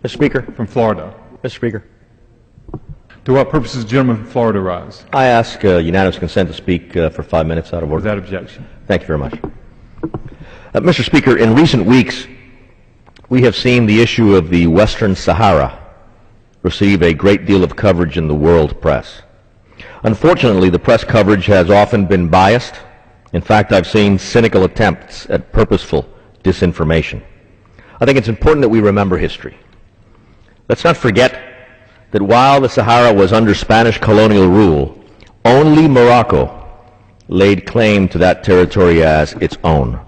Mr. Speaker. From Florida. Mr. Speaker. To what purpose does the gentleman from Florida rise? I ask unanimous consent to speak for 5 minutes out of order. Without objection. Thank you very much. Mr. Speaker, in recent weeks, we have seen the issue of the Western Sahara receive a great deal of coverage in the world press. Unfortunately, the press coverage has often been biased. In fact, I've seen cynical attempts at purposeful disinformation. I think it's important that we remember history. Let's not forget that while the Sahara was under Spanish colonial rule, only Morocco laid claim to that territory as its own.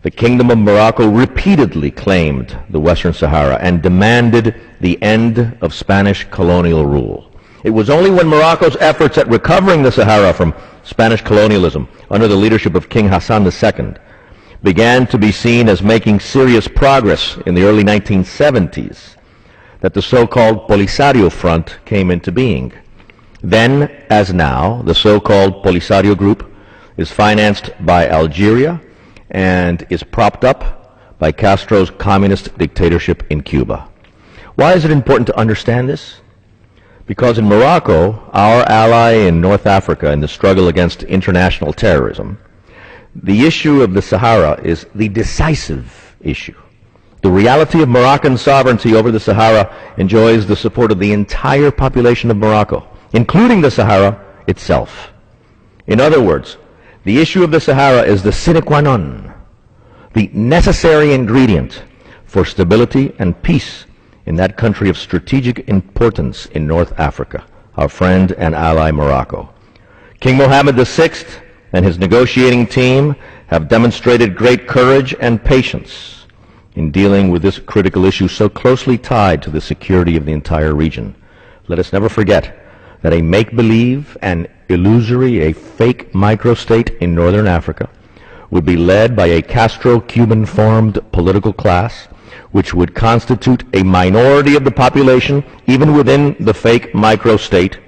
The Kingdom of Morocco repeatedly claimed the Western Sahara and demanded the end of Spanish colonial rule. It was only when Morocco's efforts at recovering the Sahara from Spanish colonialism under the leadership of King Hassan II began to be seen as making serious progress in the early 1970s that the so-called Polisario Front came into being. Then, as now, the so-called Polisario Group is financed by Algeria and is propped up by Castro's communist dictatorship in Cuba. Why is it important to understand this? Because in Morocco, our ally in North Africa in the struggle against international terrorism, the issue of the Sahara is the decisive issue. The reality of Moroccan sovereignty over the Sahara enjoys the support of the entire population of Morocco, including the Sahara itself. In other words, the issue of the Sahara is the sine qua non, the necessary ingredient for stability and peace in that country of strategic importance in North Africa, our friend and ally Morocco. King Mohammed VI and his negotiating team have demonstrated great courage and patience in dealing with this critical issue so closely tied to the security of the entire region. Let us never forget that a make-believe and illusory, a fake microstate in northern Africa would be led by a Castro-Cuban-formed political class which would constitute a minority of the population even within the fake microstate,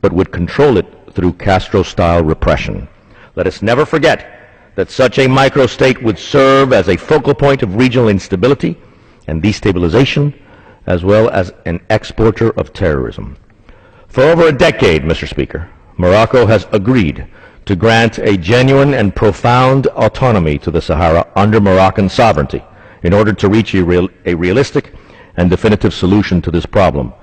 but would control it through Castro-style repression. Let us never forget that such a microstate would serve as a focal point of regional instability and destabilization, as well as an exporter of terrorism. For over a decade, Mr. Speaker, Morocco has agreed to grant a genuine and profound autonomy to the Sahara under Moroccan sovereignty in order to reach a realistic and definitive solution to this problem.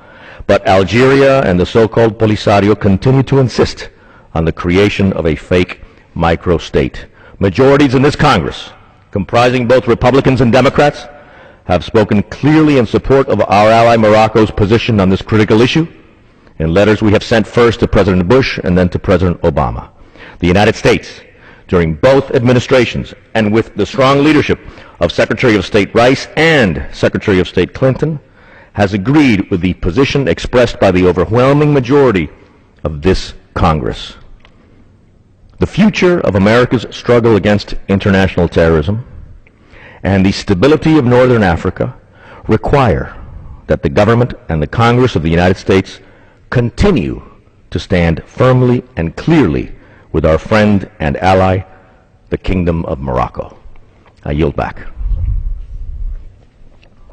But Algeria and the so-called Polisario continue to insist on the creation of a fake microstate. Majorities in this Congress, comprising both Republicans and Democrats, have spoken clearly in support of our ally Morocco's position on this critical issue in letters we have sent first to President Bush and then to President Obama. The United States, during both administrations and with the strong leadership of Secretary of State Rice and Secretary of State Clinton, has agreed with the position expressed by the overwhelming majority of this Congress. The future of America's struggle against international terrorism and the stability of Northern Africa require that the government and the Congress of the United States continue to stand firmly and clearly with our friend and ally, the Kingdom of Morocco. I yield back.